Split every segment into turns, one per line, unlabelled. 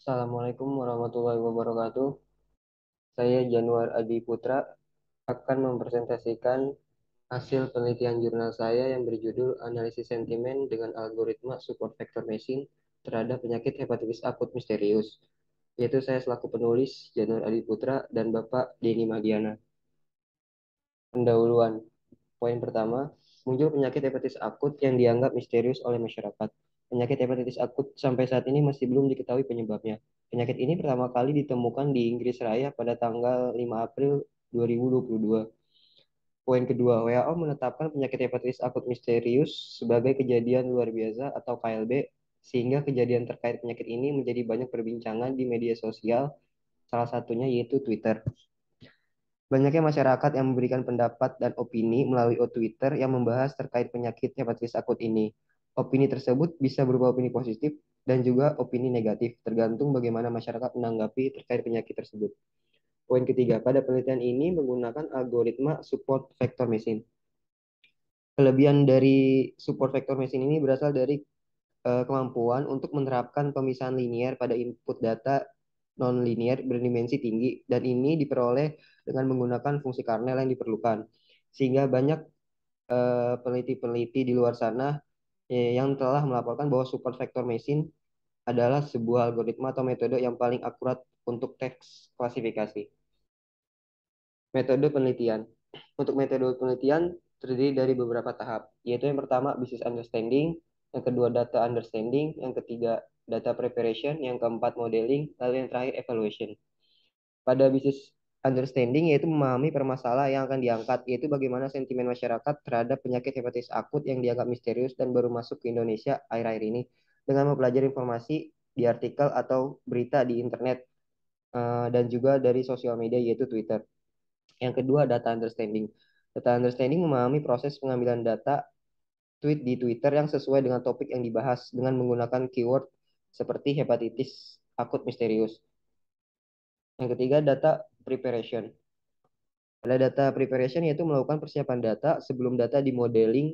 Assalamualaikum warahmatullahi wabarakatuh. Saya Januar Adi Putra akan mempresentasikan hasil penelitian jurnal saya yang berjudul Analisis Sentimen dengan Algoritma Support Vector Machine terhadap penyakit hepatitis akut misterius. Yaitu saya selaku penulis Januar Adi Putra dan Bapak Denny Mahdiana. Pendahuluan. Poin pertama, muncul penyakit hepatitis akut yang dianggap misterius oleh masyarakat. Penyakit hepatitis akut sampai saat ini masih belum diketahui penyebabnya. Penyakit ini pertama kali ditemukan di Inggris Raya pada tanggal 5 April 2022. Poin kedua, WHO menetapkan penyakit hepatitis akut misterius sebagai kejadian luar biasa atau KLB, sehingga kejadian terkait penyakit ini menjadi banyak perbincangan di media sosial, salah satunya yaitu Twitter. Banyaknya masyarakat yang memberikan pendapat dan opini melalui Twitter yang membahas terkait penyakit hepatitis akut ini. Opini tersebut bisa berupa opini positif dan juga opini negatif, tergantung bagaimana masyarakat menanggapi terkait penyakit tersebut. Poin ketiga, pada penelitian ini menggunakan algoritma support vector machine. Kelebihan dari support vector machine ini berasal dari kemampuan untuk menerapkan pemisahan linier pada input data non-linear berdimensi tinggi, dan ini diperoleh dengan menggunakan fungsi kernel yang diperlukan. Sehingga banyak peneliti-peneliti di luar sana yang telah melaporkan bahwa support vector machine adalah sebuah algoritma atau metode yang paling akurat untuk teks klasifikasi. Metode penelitian. Untuk metode penelitian terdiri dari beberapa tahap, yaitu yang pertama business understanding, yang kedua data understanding, yang ketiga data preparation, yang keempat modeling, lalu yang terakhir evaluation. Pada business understanding yaitu memahami permasalahan yang akan diangkat, yaitu bagaimana sentimen masyarakat terhadap penyakit hepatitis akut yang dianggap misterius dan baru masuk ke Indonesia akhir-akhir ini dengan mempelajari informasi di artikel atau berita di internet dan juga dari sosial media yaitu Twitter. Yang kedua, data understanding. Data understanding memahami proses pengambilan data tweet di Twitter yang sesuai dengan topik yang dibahas dengan menggunakan keyword seperti hepatitis akut misterius. Yang ketiga, data preparation. Pada data preparation yaitu melakukan persiapan data sebelum data dimodeling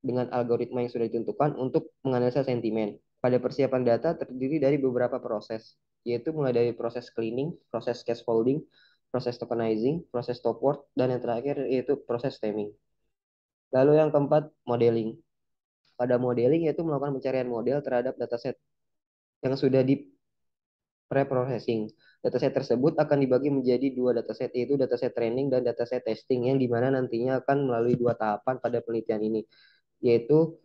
dengan algoritma yang sudah ditentukan untuk menganalisa sentimen. Pada persiapan data terdiri dari beberapa proses, yaitu mulai dari proses cleaning, proses scaffolding, proses tokenizing, proses top word, dan yang terakhir yaitu proses stemming. Lalu yang keempat, modeling. Pada modeling yaitu melakukan pencarian model terhadap dataset yang sudah di pre-processing. Dataset tersebut akan dibagi menjadi dua dataset, yaitu dataset training dan dataset testing, yang dimana nantinya akan melalui dua tahapan pada penelitian ini, yaitu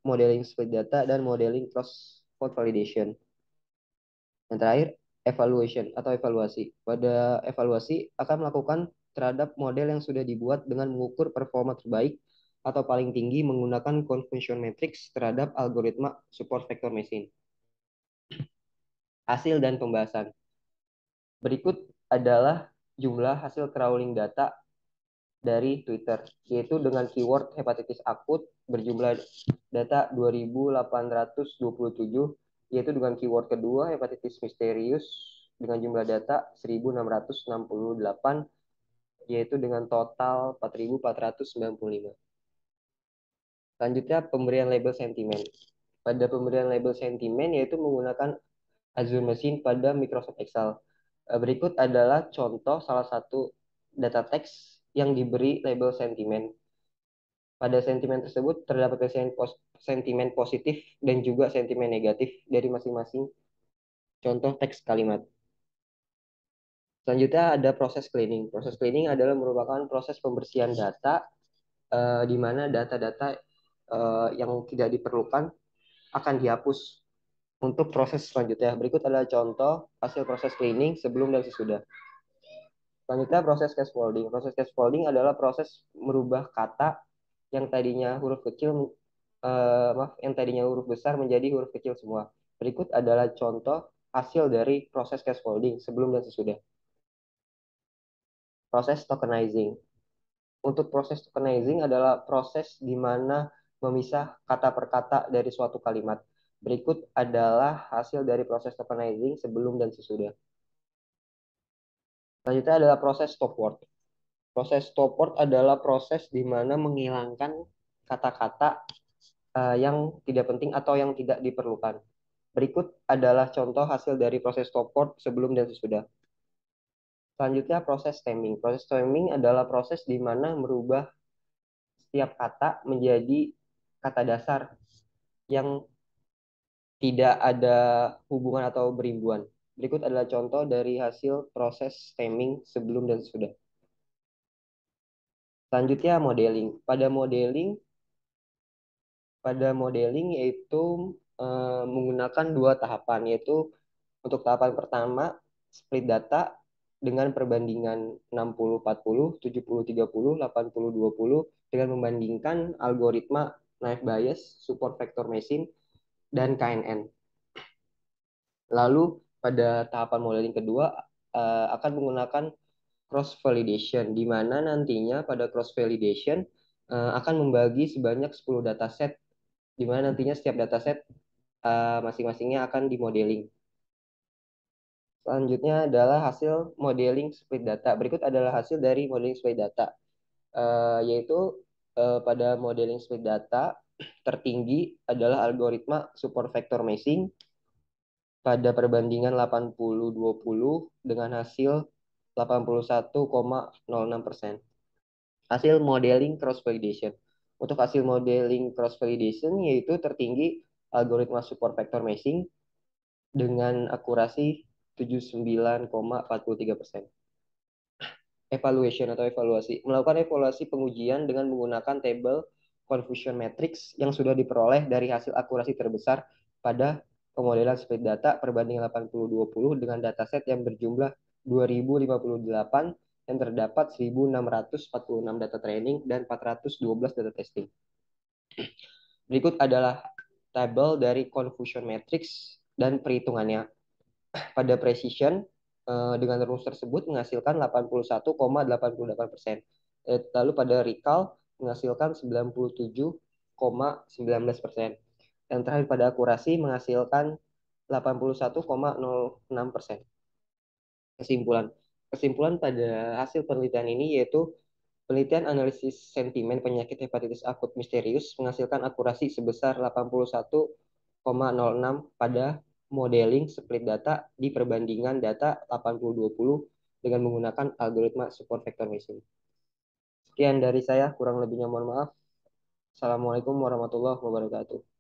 modeling split data dan modeling cross-code validation. Yang terakhir, evaluation atau evaluasi. Pada evaluasi akan melakukan terhadap model yang sudah dibuat dengan mengukur performa terbaik atau paling tinggi menggunakan confusion matrix terhadap algoritma support vector machine. Hasil dan pembahasan. Berikut adalah jumlah hasil crawling data dari Twitter, yaitu dengan keyword hepatitis akut berjumlah data 2.827, yaitu dengan keyword kedua hepatitis misterius dengan jumlah data 1.668, yaitu dengan total 4.495. Selanjutnya pemberian label sentimen. Pada pemberian label sentimen yaitu menggunakan Azure Machine pada Microsoft Excel. Berikut adalah contoh salah satu data teks yang diberi label sentimen. Pada sentimen tersebut terdapat sentimen positif dan juga sentimen negatif dari masing-masing contoh teks kalimat. Selanjutnya ada proses cleaning. Proses cleaning adalah merupakan proses pembersihan data di mana data-data yang tidak diperlukan akan dihapus untuk proses selanjutnya. Berikut adalah contoh hasil proses cleaning sebelum dan sesudah. Selanjutnya proses scaffolding. Proses scaffolding adalah proses merubah kata yang tadinya huruf kecil, yang tadinya huruf besar menjadi huruf kecil semua. Berikut adalah contoh hasil dari proses scaffolding sebelum dan sesudah. Proses tokenizing. Untuk proses tokenizing adalah proses di mana memisah kata per kata dari suatu kalimat. Berikut adalah hasil dari proses tokenizing sebelum dan sesudah. Selanjutnya adalah proses stop word. Proses stop word adalah proses di mana menghilangkan kata-kata yang tidak penting atau yang tidak diperlukan. Berikut adalah contoh hasil dari proses stopword sebelum dan sesudah. Selanjutnya proses stemming. Proses stemming adalah proses di mana merubah setiap kata menjadi kata dasar yang tidak ada hubungan atau berimbuan. Berikut adalah contoh dari hasil proses stemming sebelum dan sesudah. Selanjutnya modeling. Pada modeling yaitu menggunakan dua tahapan, yaitu untuk tahapan pertama split data dengan perbandingan 60-40, 70-30, 80-20 dengan membandingkan algoritma naive Bayes, support vector machine, dan KNN. Lalu pada tahapan modeling kedua akan menggunakan cross validation, di mana nantinya pada cross validation akan membagi sebanyak 10 dataset, di mana nantinya setiap dataset masing-masingnya akan dimodeling. Selanjutnya adalah hasil modeling split data. Berikut adalah hasil dari modeling split data, yaitu pada modeling split data tertinggi adalah algoritma support vector meshing pada perbandingan 80-20 dengan hasil 81,06%. Hasil modeling cross validation. Untuk hasil modeling cross validation yaitu tertinggi algoritma support vector meshing dengan akurasi 79,43%. Evaluation atau evaluasi. Melakukan evaluasi pengujian dengan menggunakan tabel confusion matrix yang sudah diperoleh dari hasil akurasi terbesar pada pemodelan split data perbandingan 80-20 dengan dataset yang berjumlah 2058 yang terdapat 1646 data training dan 412 data testing. Berikut adalah tabel dari confusion matrix dan perhitungannya. Pada precision dengan rumus tersebut menghasilkan 81,88%. Lalu pada recall menghasilkan 97,19%. Dan terakhir pada akurasi menghasilkan 81,06%. Kesimpulan. Kesimpulan pada hasil penelitian ini yaitu penelitian analisis sentimen penyakit hepatitis akut misterius menghasilkan akurasi sebesar 81,06 pada modeling split data di perbandingan data 80-20 dengan menggunakan algoritma support vector machine. Sekian dari saya, kurang lebihnya mohon maaf. Assalamualaikum warahmatullahi wabarakatuh.